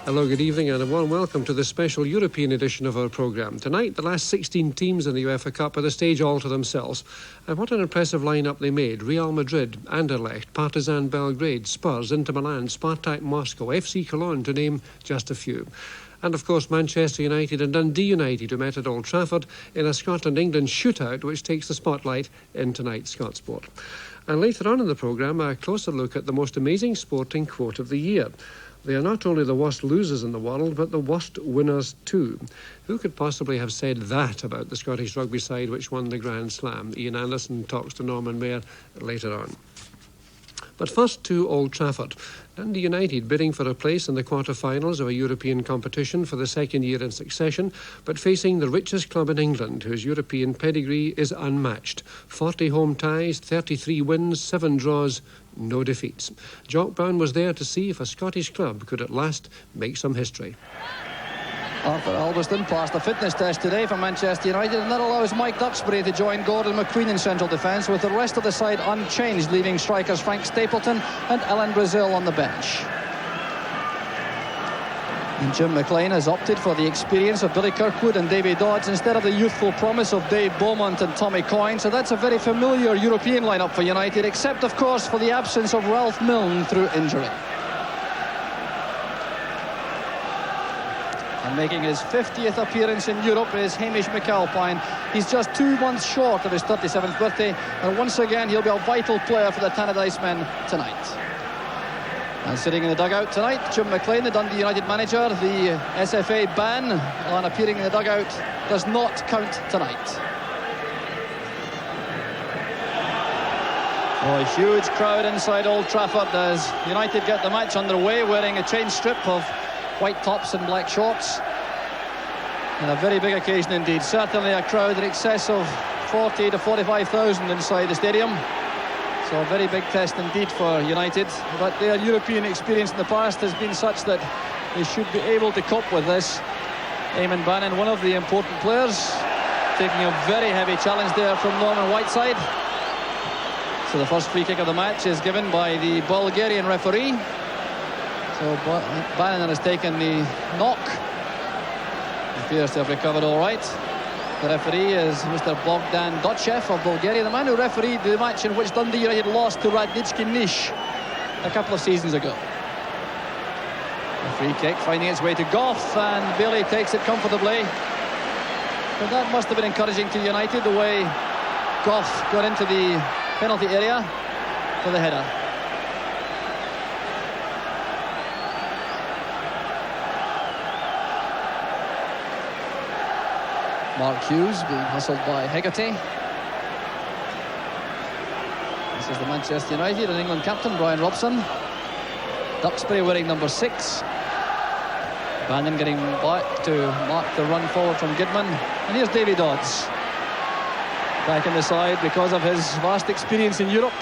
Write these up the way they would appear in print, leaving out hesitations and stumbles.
Hello, good evening and a warm welcome to this special European edition of our programme. Tonight, the last 16 teams in the UEFA Cup are the stage all to themselves. And what an impressive lineup they made. Real Madrid, Anderlecht, Partizan Belgrade, Spurs, Inter Milan, Spartak Moscow, FC Cologne, to name just a few. And of course Manchester United and Dundee United, who met at Old Trafford in a Scotland-England shootout which takes the spotlight in tonight's Scott Sport. And later on in the programme, a closer look at the most amazing sporting quote of the year. They are not only the worst losers in the world, but the worst winners too. Who could possibly have said that about the Scottish rugby side which won the Grand Slam? Ian Anderson talks to Norman Mayer later on. But first to Old Trafford. Dundee United bidding for a place in the quarter-finals of a European competition for the second year in succession, but facing the richest club in England, whose European pedigree is unmatched. 40 home ties, 33 wins, 7 draws, no defeats. Jock Brown was there to see if a Scottish club could at last make some history. Arthur Albiston passed the fitness test today for Manchester United, and that allows Mike Duxbury to join Gordon McQueen in central defence, with the rest of the side unchanged, leaving strikers Frank Stapleton and Alan Brazil on the bench. And Jim McLean has opted for the experience of Billy Kirkwood and Davy Dodds instead of the youthful promise of Dave Beaumont and Tommy Coyne, so that's a very familiar European lineup for United, except of course for the absence of Ralph Milne through injury. And making his 50th appearance in Europe is Hamish McAlpine. He's just 2 months short of his 37th birthday, and once again he'll be a vital player for the Tannadice men tonight. And sitting in the dugout tonight, Jim McLean, the Dundee United manager. The SFA ban on appearing in the dugout does not count tonight. Oh, a huge crowd inside Old Trafford as United get the match underway, wearing a change strip of white tops and black shorts. And a very big occasion indeed. Certainly a crowd in excess of 40 to 45,000 inside the stadium. So a very big test indeed for United. But their European experience in the past has been such that they should be able to cope with this. Eamon Bannon, one of the important players, taking a very heavy challenge there from Norman Whiteside. So the first free kick of the match is given by the Bulgarian referee. So Bannon has taken the knock. He appears to have recovered all right. The referee is Mr. Bogdan Dochev of Bulgaria, the man who refereed the match in which Dundee United lost to Radnički Niš a couple of seasons ago. A free kick finding its way to Goff, and Bailey takes it comfortably. But that must have been encouraging to United, the way Goff got into the penalty area for the header. Mark Hughes being hustled by Hegarty. This is the Manchester United and England captain, Brian Robson. Duxbury wearing number 6. Bannon getting back to mark the run forward from Gidman. And here's Davy Dodds. Back in the side because of his vast experience in Europe.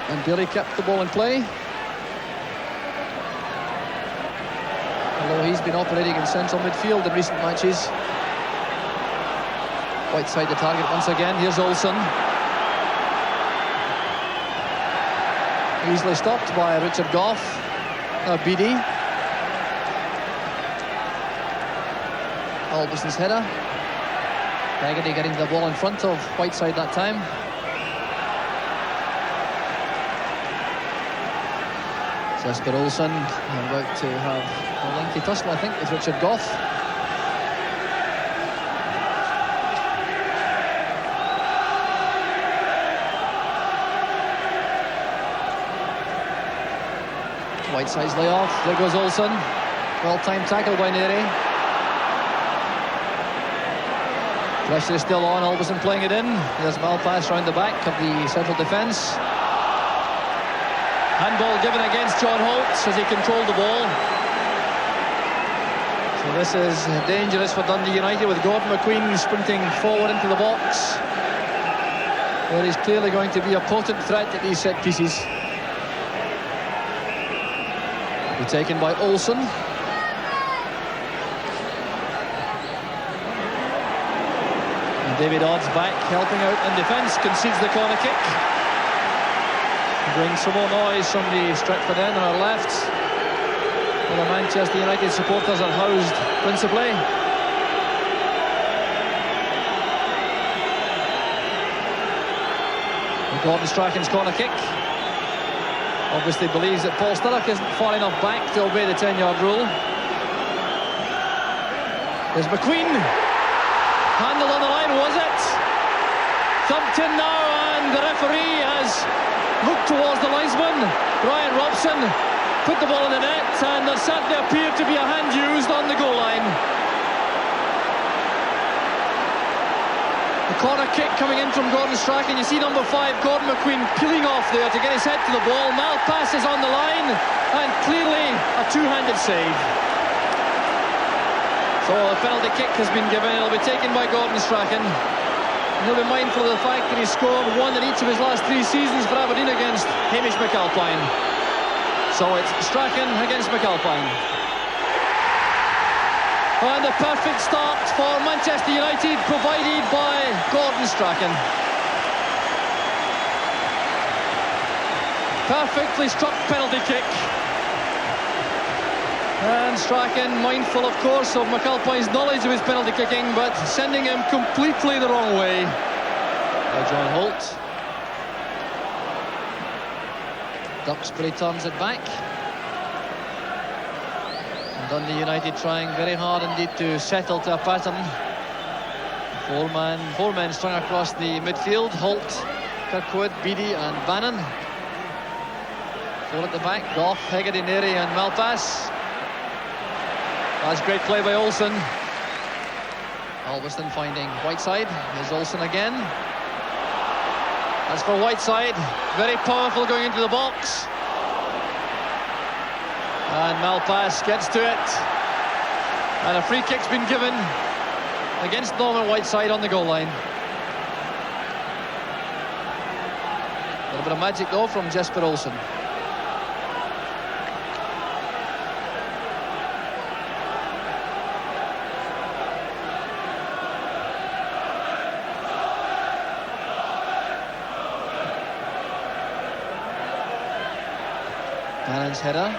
And Bailey kept the ball in play. Although he's been operating in central midfield in recent matches. Whiteside the target once again. Here's Olsen. Easily stopped by Richard Goff. Beattie. Albiston's header. Haggerty getting the ball in front of Whiteside that time. Jesper Olsen about to have a lengthy tussle, I think, with Richard Goff. Whiteside's layoff. There goes Olsen. Well-timed tackle by Neri. Pressure is still on. Albiston playing it in. There's Malpass round the back of the central defence. Handball given against John Holtz as he controlled the ball. So this is dangerous for Dundee United, with Gordon McQueen sprinting forward into the box, where he's clearly going to be a potent threat at these set pieces. Be taken by Olsen. And David Dodds back, helping out in defence, concedes the corner kick. Brings some more noise from the Stretford end on our left. where the Manchester United supporters are housed principally. Gordon Strachan's corner kick. Obviously believes that Paul Sturrock isn't far enough back to obey the 10-yard rule. There's McQueen. Handle on the line, was it? Thumped in now, and the referee has looked towards the linesman, Brian Robson, put the ball in the net, and there certainly appeared to be a hand used on the goal line. The corner kick coming in from Gordon Strachan. You see number 5, Gordon McQueen, peeling off there to get his head to the ball. Malpass is on the line, and clearly a two-handed save. So a penalty kick has been given. It'll be taken by Gordon Strachan. And he'll be mindful of the fact that he scored one in each of his last 3 seasons for Aberdeen against Hamish McAlpine. So it's Strachan against McAlpine. And a perfect start for Manchester United, provided by Gordon Strachan. Perfectly struck penalty kick. And Strachan, mindful of course of McAlpine's knowledge of his penalty kicking, but sending him completely the wrong way by John Holt. Duxbury turns it back. And Dundee United trying very hard indeed to settle to a pattern. Four men strung across the midfield. Holt, Kirkwood, Beattie and Bannon. 4 at the back. Goff, Hegarty, Neri and Malpass. That's great play by Olsen. Alveston finding Whiteside. Here's Olsen again. As for Whiteside, very powerful going into the box. And Malpass gets to it. And a free kick's been given against Norman Whiteside on the goal line. A little bit of magic though from Jesper Olsen. Cannon's header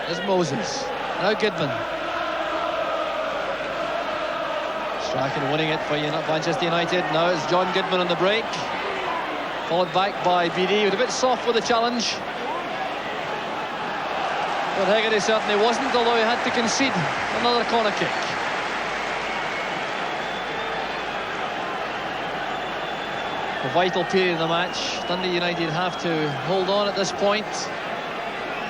is Moses. Now Goodman. Strachan winning it for Manchester United. Now it's John Goodman on the break. Followed back by BD. He was a bit soft with the challenge. But Hegarty certainly wasn't, although he had to concede another corner kick. A vital period in the match. Dundee United have to hold on at this point.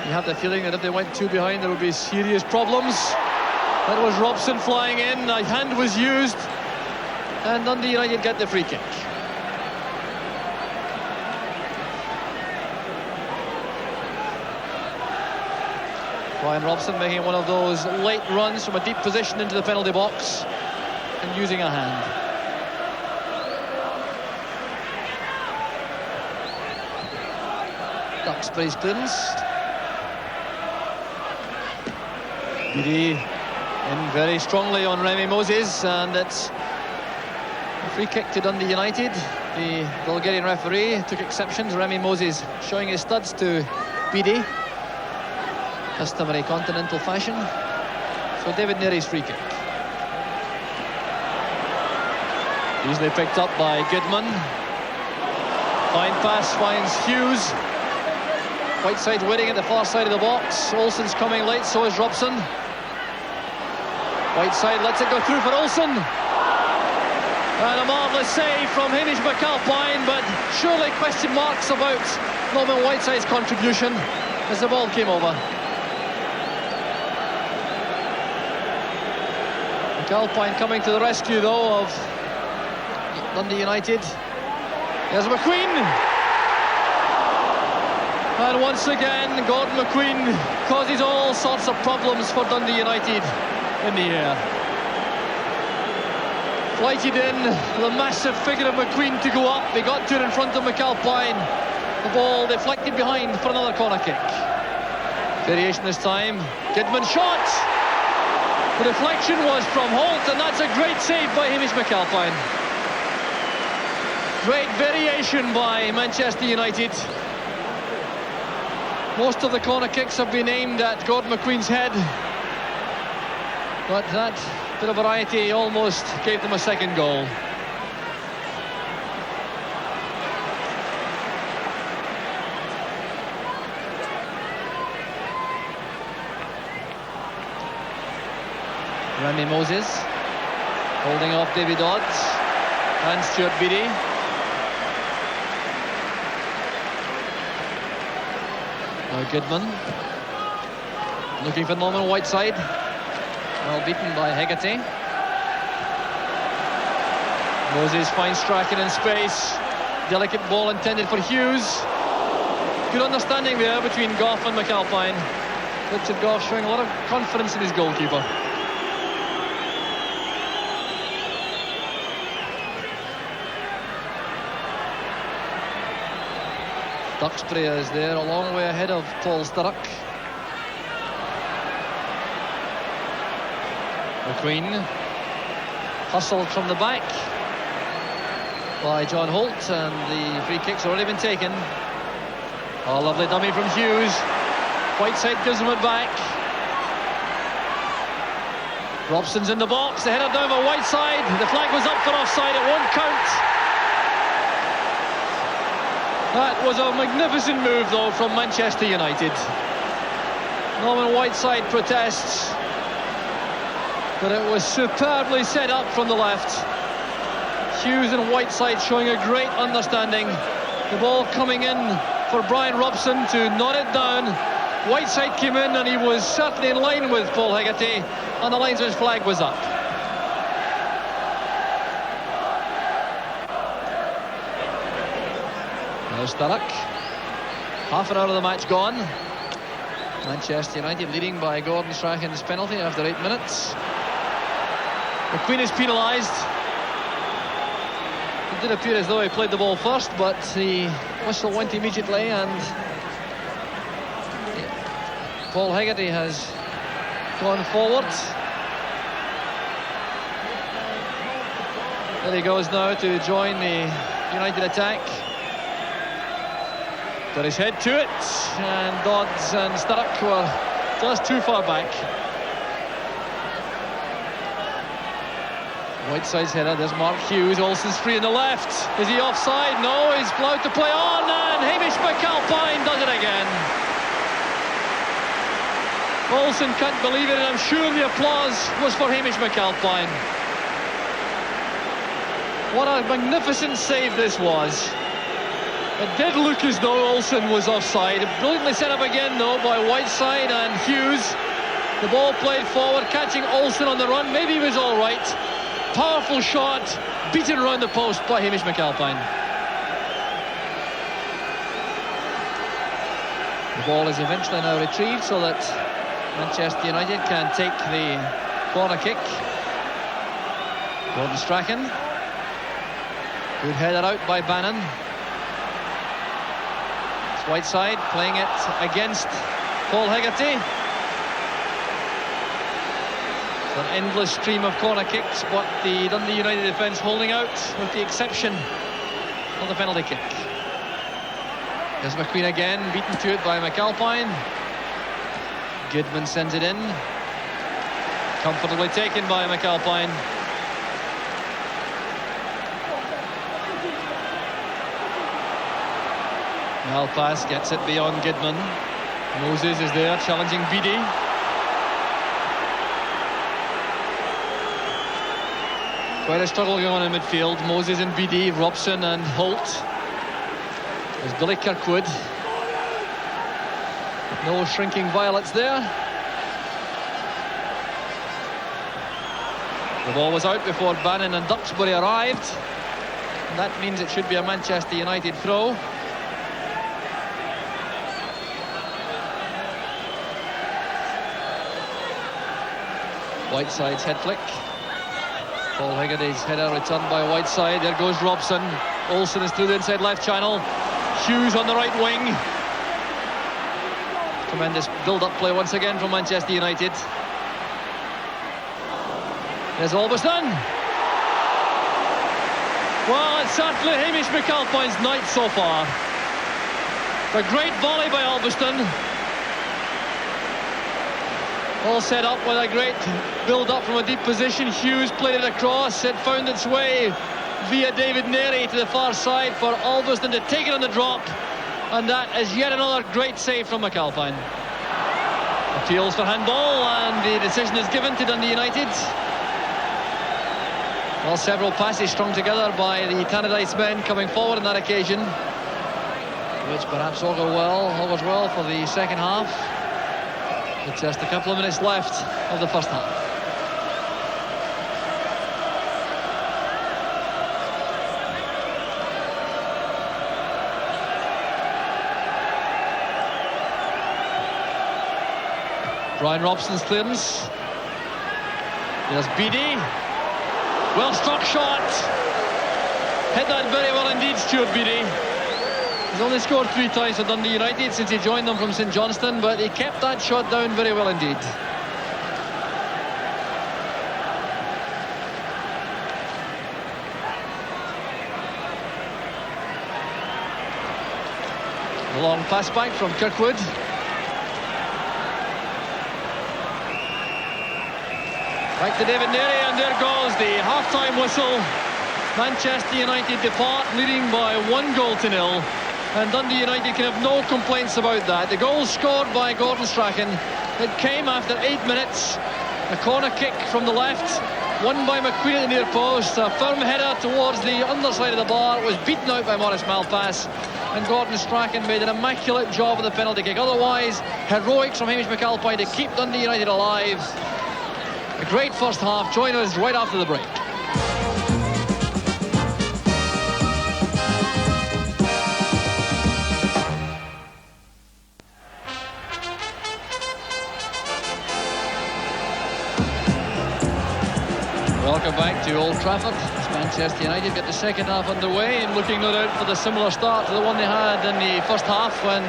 You have the feeling that if they went 2 behind, there would be serious problems. That was Robson flying in. A hand was used. And Dundee United get the free kick. Brian Robson making one of those late runs from a deep position into the penalty box and using a hand. Duxbury's clearance. BD in very strongly on Remy Moses, and it's a free kick to Dundee United. The Bulgarian referee took exceptions. Remy Moses showing his studs to BD. Customary continental fashion. So David Neri's free kick. Easily picked up by Goodman. Fine pass finds Hughes. Whiteside waiting at the far side of the box. Olsen's coming late, so is Robson. Whiteside lets it go through for Olsen. And a marvellous save from Hamish McAlpine, but surely question marks about Norman Whiteside's contribution as the ball came over. McAlpine coming to the rescue though of Dundee United. There's McQueen. And once again, Gordon McQueen causes all sorts of problems for Dundee United in the air. Flighted in, the massive figure of McQueen to go up. They got to it in front of McAlpine. The ball deflected behind for another corner kick. Variation this time. Goodman shot. The deflection was from Holt, and that's a great save by Hamish McAlpine. Great variation by Manchester United. Most of the corner kicks have been aimed at Gordon McQueen's head, but that bit of variety almost gave them a second goal. Remy Moses holding off Davy Dodds and Stuart Beattie. Now Goodman looking for Norman Whiteside. Well beaten by Hegarty. Moses finds Strachan in space. Delicate ball intended for Hughes. Good understanding there between Gough and McAlpine. Richard Gough showing a lot of confidence in his goalkeeper. Duxbury is there a long way ahead of Paul Sturrock. McQueen hustled from the back by John Holt, and the free kick's already been taken. Oh, lovely dummy from Hughes. Whiteside gives him it back. Robson's in the box, the header down by Whiteside. The flag was up for offside, it won't count. That was a magnificent move, though, from Manchester United. Norman Whiteside protests, but it was superbly set up from the left. Hughes and Whiteside showing a great understanding. The ball coming in for Brian Robson to knot it down. Whiteside came in and he was certainly in line with Paul Hegarty, and the linesman's flag was up. Now Sturrock. Half an hour of the match gone. Manchester United leading by Gordon Strachan's penalty after 8 minutes. McQueen is penalised. It did appear as though he played the ball first, but the whistle went immediately, and Paul Hegarty has gone forward. There he goes now to join the United attack. Got his head to it, and Dodds and Sturrock were just too far back. Whiteside's header, there's Mark Hughes. Olsen's free on the left. Is he offside? No, he's allowed to play on, and Hamish McAlpine does it again. Olsen can't believe it, and I'm sure the applause was for Hamish McAlpine. What a magnificent save this was. It did look as though Olsen was offside. Brilliantly set up again, though, by Whiteside and Hughes. The ball played forward, catching Olsen on the run. Maybe he was all right. Powerful shot, beaten around the post by Hamish McAlpine. The ball is eventually now retrieved so that Manchester United can take the corner kick. Gordon Strachan. Good header out by Bannon. It's Whiteside playing it against Paul Hegarty. An endless stream of corner kicks, but the Dundee United defence holding out, with the exception of the penalty kick. There's McQueen again, beaten to it by McAlpine. Goodman sends it in. Comfortably taken by McAlpine. Malpass gets it beyond Goodman. Moses is there challenging Beattie. Quite a struggle going on in midfield. Moses and Beattie, Robson and Holt. There's Billy Kirkwood. No shrinking violets there. The ball was out before Bannon and Duxbury arrived. And that means it should be a Manchester United throw. Whiteside's head flick. Paul Hegarty's header returned by Whiteside. There goes Robson. Olsen is through the inside left channel. Hughes on the right wing. Tremendous build-up play once again from Manchester United. There's Albiston. Well, it's certainly Hamish McAlpine's night so far. A great volley by Albiston. All set up with a great build-up from a deep position. Hughes played it across. It found its way via David Neri to the far side for Alveston to take it on the drop. And that is yet another great save from McAlpine. Appeals for handball, and the decision is given to Dundee United. Well, several passes strung together by the Tannadice men coming forward on that occasion, which perhaps augurs well for the second half. With just a couple of minutes left of the first half. Brian Robson's clearance. There's Beattie. Well struck shot. Hit that very well indeed, Stuart Beattie. He's only scored 3 times for Dundee United since he joined them from St Johnstone, but he kept that shot down very well indeed. A long pass back from Kirkwood. Back to David Neri, and there goes the half-time whistle. Manchester United depart leading by 1-0, and Dundee United can have no complaints about that. The goal scored by Gordon Strachan. It came after 8 minutes. A corner kick from the left, won by McQueen at the near post. A firm header towards the underside of the bar. It was beaten out by Maurice Malpass, and Gordon Strachan made an immaculate job of the penalty kick. Otherwise, heroics from Hamish McAlpine to keep Dundee United alive. A great first half. Join us right after the break. Welcome back to Old Trafford. As Manchester United get the second half underway, and looking no doubt for the similar start to the one they had in the first half when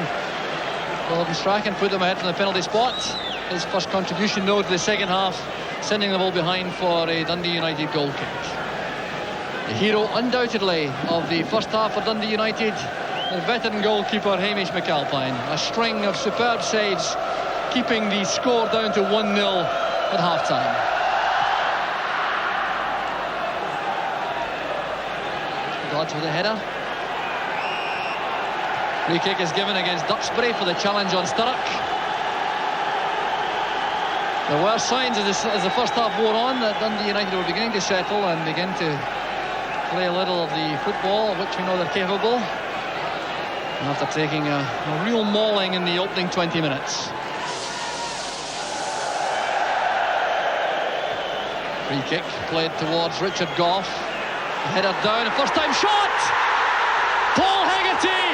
Gordon Strachan put them ahead from the penalty spot. His first contribution though to the second half, sending the ball behind for a Dundee United goal kick. The hero undoubtedly of the first half for Dundee United, the veteran goalkeeper Hamish McAlpine. A string of superb saves, keeping the score down to 1-0 at half-time. Dodge with a header. Free kick is given against Duxbury for the challenge on Sturrock. There were signs as the first half wore on that Dundee United were beginning to settle and begin to play a little of the football of which we know they're capable, after taking a real mauling in the opening 20 minutes. Free kick played towards Richard Gough. Header down, a first time shot! Paul Hegarty!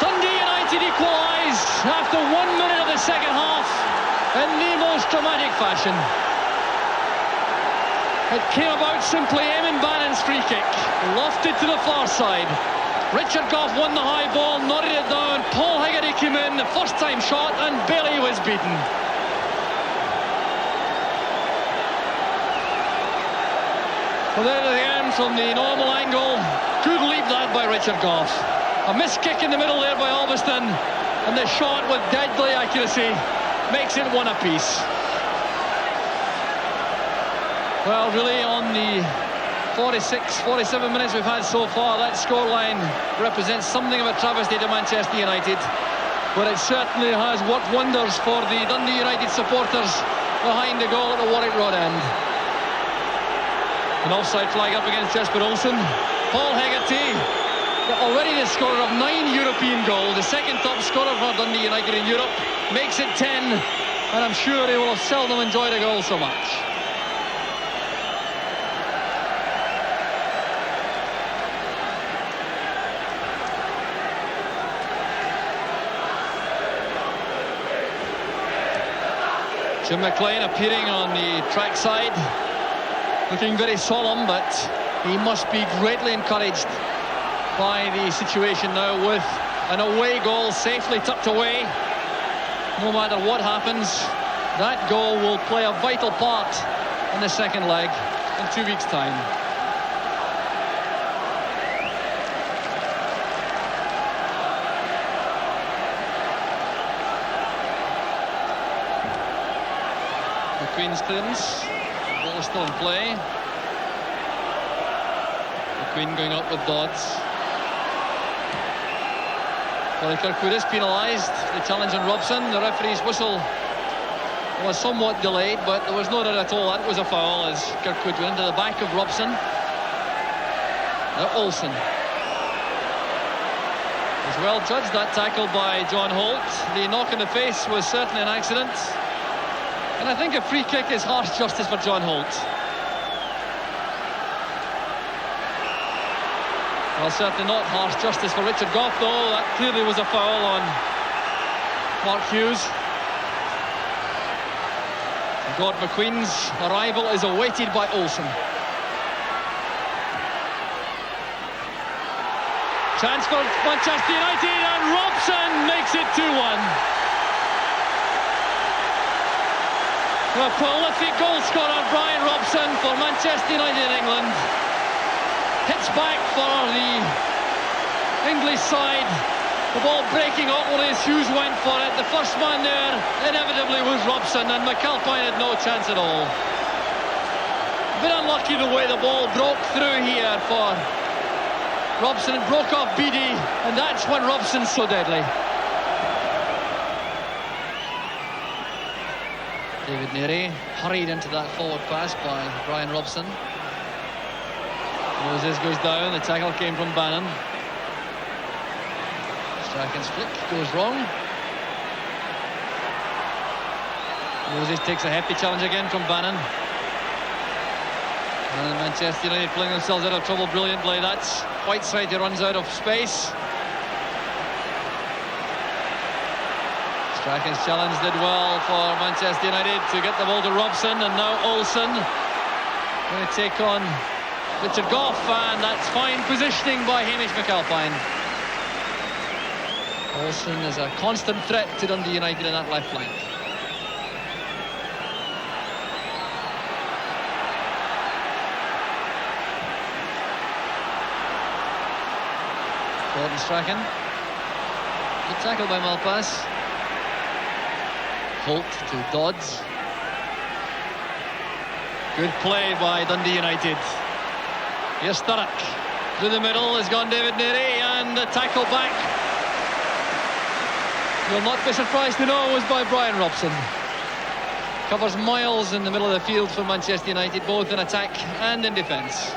Dundee United equalise after 1 minute of the second half in the most dramatic fashion. It came about simply Eamon Bannon's free kick, lofted to the far side. Richard Gough won the high ball, nodded it down. Paul Hegarty came in, the first time shot, and Bailey was beaten. Well, there it again from the normal angle. Good leap that by Richard Gough. A missed kick in the middle there by Alveston, and the shot with deadly accuracy makes it one apiece. Well, really, on the 47 minutes we've had so far, that scoreline represents something of a travesty to Manchester United, but it certainly has worked wonders for the Dundee United supporters behind the goal at the Warwick Road end. An offside flag up against Jesper Olsen. Paul Hegarty, already the scorer of 9 European goals, the second top scorer for Dundee United in Europe, makes it 10, and I'm sure he will have seldom enjoyed a goal so much. Jim McLean appearing on the track side, looking very solemn, but he must be greatly encouraged by the situation now with an away goal safely tucked away. No matter what happens, that goal will play a vital part in the second leg in 2 weeks' time. McQueen's clearance. The ball is still in play. McQueen going up with Dodds. Well, Kirkwood is penalised. The challenge on Robson. The referee's whistle was somewhat delayed, but there was no doubt at all that was a foul as Kirkwood went into the back of Robson. Now Olsen. It was well judged, that tackle by John Holt. The knock in the face was certainly an accident. And I think a free kick is harsh justice for John Holt. Well, certainly not harsh justice for Richard Gough, though. That clearly was a foul on Mark Hughes. Gordon McQueen's arrival is awaited by Olsen. Chance for Manchester United, and Robson makes it 2-1. A prolific goal scorer, Brian Robson, for Manchester United in England. Hits back for the English side. The ball breaking awkwardly as Hughes went for it. The first man there inevitably was Robson, and McAlpine had no chance at all. A bit unlucky the way the ball broke through here for Robson. It broke off Beattie, and that's when Robson's so deadly. David Neary hurried into that forward pass by Brian Robson. Moses goes down. The tackle came from Bannon. Strachan's flick goes wrong. Moses takes a hefty challenge again from Bannon. And Manchester United pulling themselves out of trouble brilliantly. That's Whiteside who runs out of space. Strachan's challenge did well for Manchester United to get the ball to Robson, and now Olsen going to take on Richard Gough, and that's fine positioning by Hamish McAlpine. Olsen is a constant threat to Dundee United in that left flank. Gordon Strachan. Good tackle by Malpass. Holt to Dodds. Good play by Dundee United. Here's Sturrock. Through the middle has gone David Neary, and the tackle back, you'll not be surprised to know, was by Brian Robson. Covers miles in the middle of the field for Manchester United, both in attack and in defence.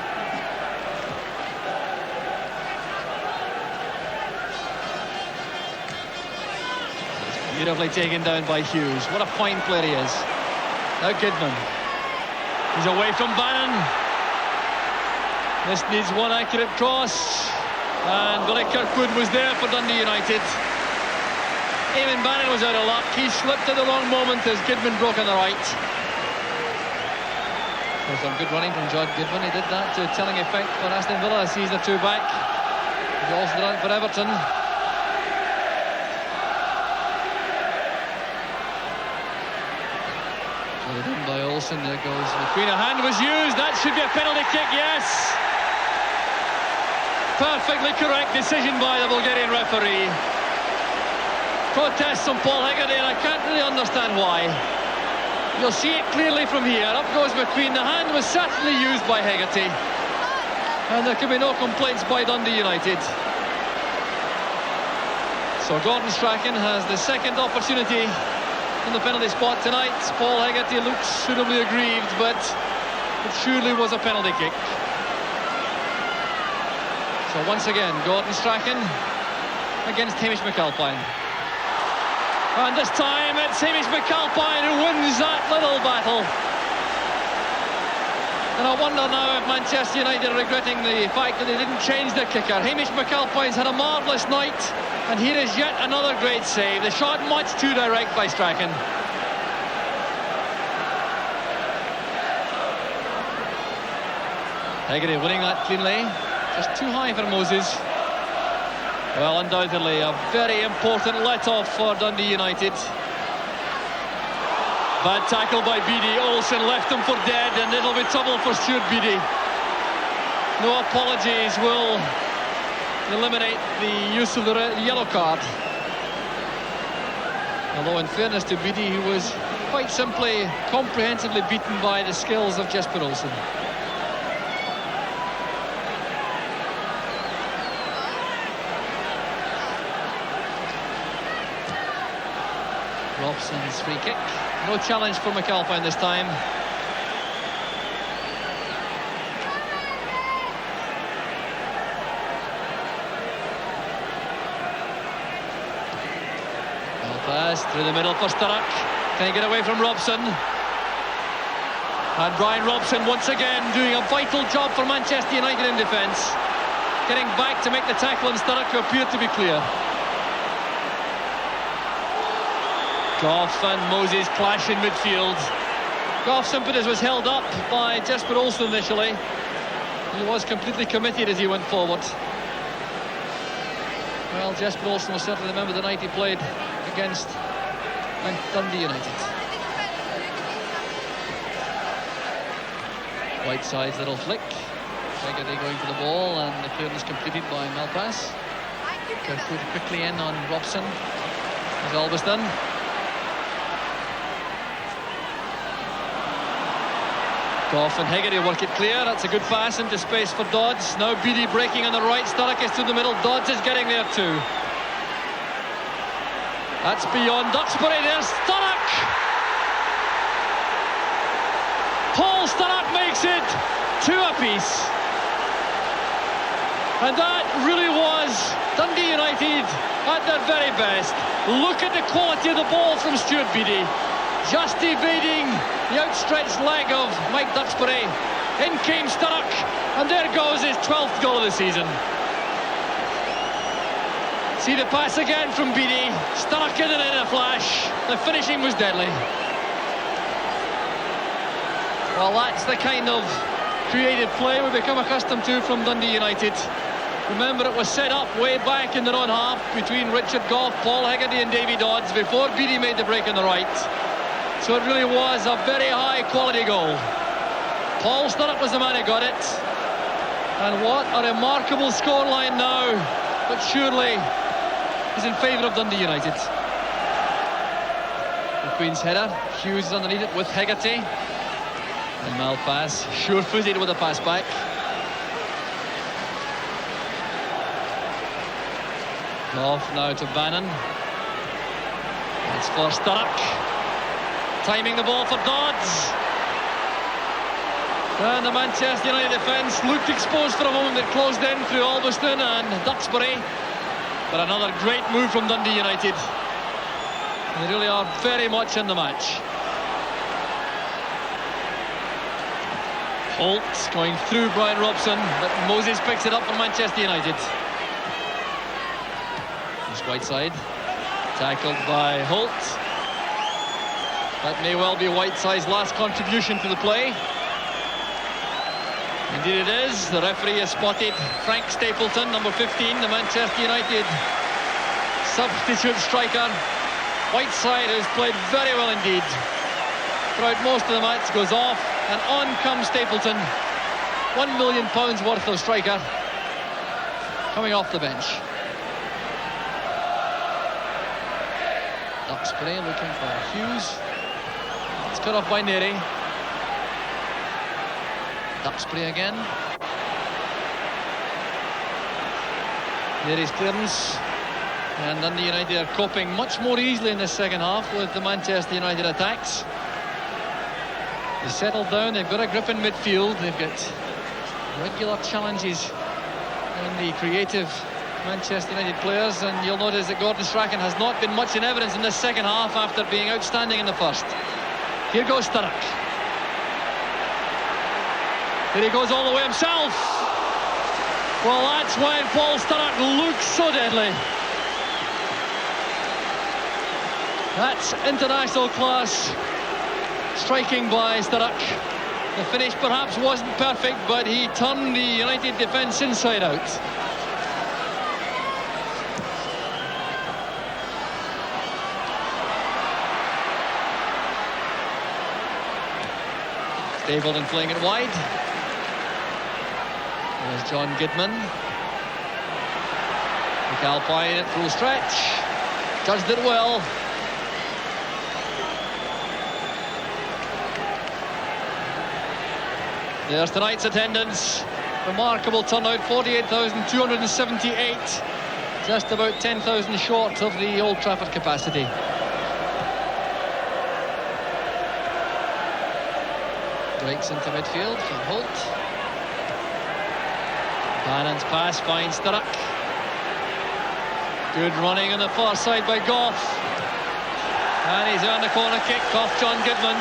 Beautifully taken down by Hughes. What a fine player he is. Now Kidman. He's away from Bannon. This needs one accurate cross, and Billy Kirkwood was there for Dundee United. Eamon Bannon was out of luck. He slipped at the wrong moment as Kidman broke on the right. There's some good running from John Kidman. He did that to telling effect for Aston Villa. Sees the two back. He's also done it for Everton. Done by Olsen. There goes McQueen. A hand was used. That should be a penalty kick, yes. Perfectly correct decision by the Bulgarian referee. Protests from Paul Hegarty, and I can't really understand why. You'll see it clearly from here. Up goes McQueen. The hand was certainly used by Hegarty, and there can be no complaints by Dundee United. So Gordon Strachan has the second opportunity in the penalty spot tonight. Paul Hegarty looks suitably aggrieved, but it surely was a penalty kick. So once again, Gordon Strachan against Hamish McAlpine. And this time it's Hamish McAlpine who wins that little battle. And I wonder now if Manchester United are regretting the fact that they didn't change their kicker. Hamish McAlpine's had a marvellous night, and here is yet another great save. The shot much too direct by Strachan. Hegarty winning that cleanly. Just too high for Moses. Well, undoubtedly a very important let-off for Dundee United. Bad tackle by Beattie. Olsen left him for dead, and it'll be trouble for Stuart Beattie. No apologies will eliminate the use of the yellow card. Although in fairness to Beattie, he was quite simply, comprehensively beaten by the skills of Jesper Olsen. Robson's free kick. No challenge for McAlpine this time. Well pass through the middle for Sturrock. Can he get away from Robson? And Brian Robson once again doing a vital job for Manchester United in defence. Getting back to make the tackle on Sturrock, who appeared to be clear. Goff and Moses clash in midfield. Goff's impetus was held up by Jesper Olsen initially. He was completely committed as he went forward. Well, Jesper Olsen will certainly remember the night he played against Dundee United. Whiteside's little flick. Heggerty going for the ball, and the clearance completed by Malpass. Put quickly in on Robson, as always done. Goff and Heggerty work it clear. That's a good pass into space for Dodds. Now Beattie breaking on the right. Sturrock is through the middle. Dodds is getting there too. That's beyond Duxbury. There's Sturrock. Paul Sturrock makes it 2 apiece. And that really was Dundee United at their very best. Look at the quality of the ball from Stuart Beattie. Just evading the outstretched leg of Mike Duxbury. In came Sturrock, and there goes his 12th goal of the season. See the pass again from Beattie. Sturrock in a flash. The finishing was deadly. Well, that's the kind of creative play we've become accustomed to from Dundee United. Remember, it was set up way back in their own half between Richard Goff, Paul Heggerty and Davy Dodds before Beattie made the break on the right. So it really was a very high quality goal. Paul Sturrock was the man who got it. And what a remarkable scoreline now, but surely is in favour of Dundee United. The Queen's header. Hughes is underneath it with Heggerty. And Malpass sure-footed with a pass back. Off now to Bannon. It's for Sturrock. Timing the ball for Dodds. And the Manchester United defence looked exposed for a moment. It closed in through Albiston and Duxbury. But another great move from Dundee United. They really are very much in the match. Holt going through Brian Robson, but Moses picks it up for Manchester United. Here's Whiteside, tackled by Holt. That may well be Whiteside's last contribution to the play. Indeed it is. The referee has spotted Frank Stapleton, number 15, the Manchester United substitute striker. Whiteside, who's played very well indeed throughout most of the match, goes off, and on comes Stapleton. £1 million worth of striker coming off the bench. Duxbury looking for Hughes. It's cut off by Neri. Duxbury again. Neri's clearance. And Dundee United are coping much more easily in the second half with the Manchester United attacks. They settled down, they've got a grip in midfield, they've got regular challenges in the creative Manchester United players, and you'll notice that Gordon Strachan has not been much in evidence in this second half after being outstanding in the first. Here goes Sturrock. Here he goes all the way himself. Well, that's when Paul Sturrock looks so deadly. That's international class striking by Sturrock. The finish perhaps wasn't perfect, but he turned the United defence inside out. Stapleton playing it wide. There's John Gidman. McAlpine at full stretch. Judged it well. There's tonight's attendance. Remarkable turnout, 48,278. Just about 10,000 short of the Old Trafford capacity. Breaks into midfield from Holt. Bannon's pass finds Sturrock. Good running on the far side by Goff. And he's earned a corner kick off John Goodman.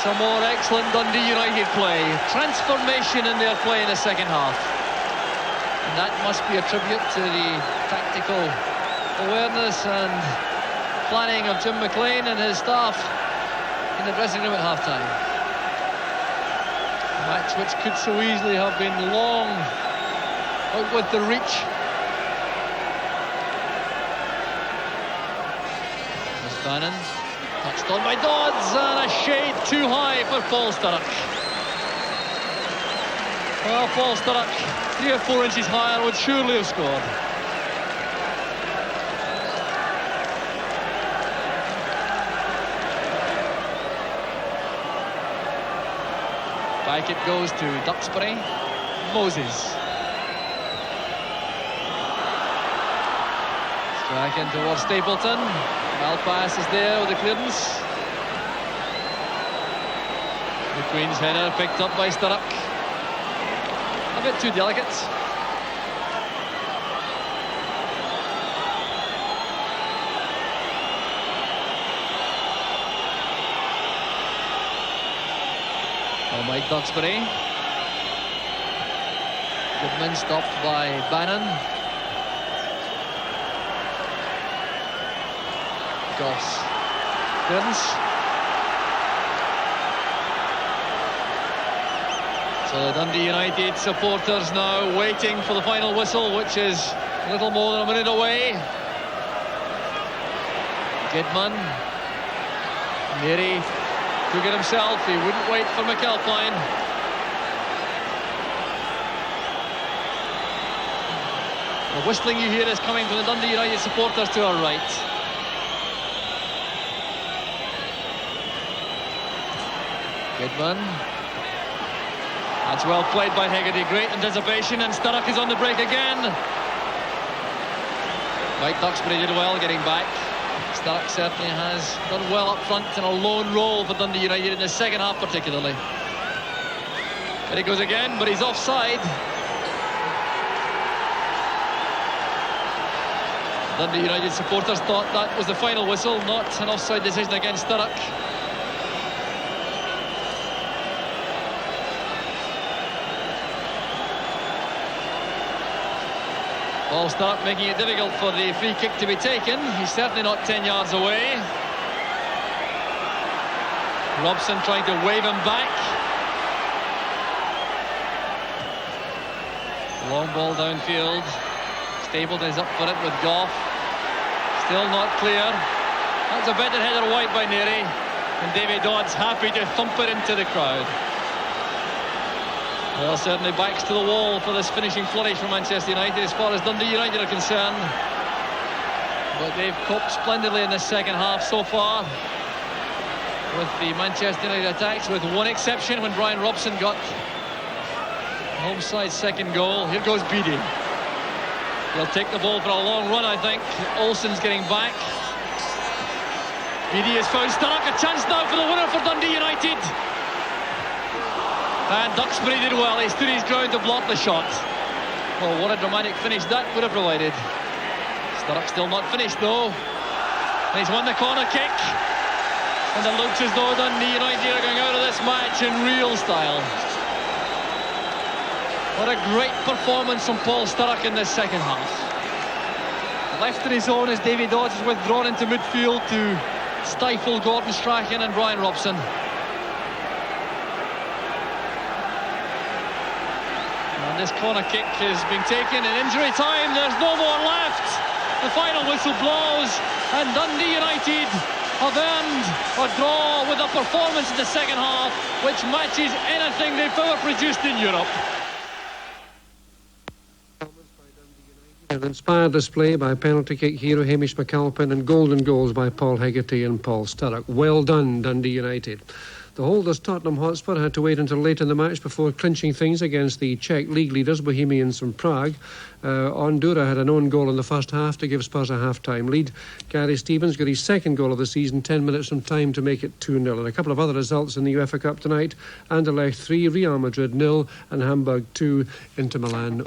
Some more excellent Dundee United play. Transformation in their play in the second half. And that must be a tribute to the tactical awareness and planning of Jim McLean and his staff in the dressing room at half-time. A match which could so easily have been long out with the reach. There's Bannon, touched on by Dodds, and a shade too high for Paul Sturrock. Well, Paul Sturrock, 3 or 4 inches higher, would surely have scored. Back it goes to Duxbury. Moses. Striking towards Stapleton. Malpass is there with the clearance. The Queen's header picked up by Sturrock. A bit too delicate. Mike Duxbury. Goodman stopped by Bannon. Goss. Clearance. So the Dundee United supporters now waiting for the final whistle, which is a little more than a minute away. Goodman. Neary took it himself, he wouldn't wait for McAlpine. The whistling you hear is coming from the Dundee United supporters to our right. Goodman. That's well played by Hegarty, great anticipation, and Sturrock is on the break again. Mike Duxbury did well getting back. Sturrock certainly has done well up front in a lone role for Dundee United in the second half particularly. There he goes again, but he's offside. Dundee United supporters thought that was the final whistle, not an offside decision against Sturrock. Paul Sturrock making it difficult for the free kick to be taken. He's certainly not 10 yards away. Robson trying to wave him back. Long ball downfield. Stapleton is up for it with Goff. Still not clear. That's a better header wide by Neary. And Davy Dodds happy to thump it into the crowd. Well, certainly backs to the wall for this finishing flourish from Manchester United as far as Dundee United are concerned. But they've coped splendidly in the second half so far with the Manchester United attacks, with one exception when Brian Robson got home side's second goal. Here goes Beattie. He'll take the ball for a long run, I think. Olsen's getting back. Beattie has found Sturrock. A chance now for the winner for Dundee United. And Duxbury did well. He stood his ground to block the shot. Oh, what a dramatic finish that would have provided. Sturrock still not finished though. And he's won the corner kick. And it looks as though Dundee United are going out of this match in real style. What a great performance from Paul Sturrock in this second half. Left in his own as Davy Dodds is withdrawn into midfield to stifle Gordon Strachan and Brian Robson. And this corner kick has been taken in injury time. There's no more left. The final whistle blows and Dundee United have earned a draw with a performance in the second half which matches anything they've ever produced in Europe. An inspired display by penalty kick hero Hamish McAlpine and golden goals by Paul Hegarty and Paul Sturrock. Well done, Dundee United. The holders Tottenham Hotspur had to wait until late in the match before clinching things against the Czech league leaders Bohemians from Prague. Ondura had an own goal in the first half to give Spurs a half-time lead. Gary Stevens got his second goal of the season 10 minutes from time to make it 2-0. And a couple of other results in the UEFA Cup tonight: Anderlecht 3, Real Madrid 0, and Hamburg 2, Inter Milan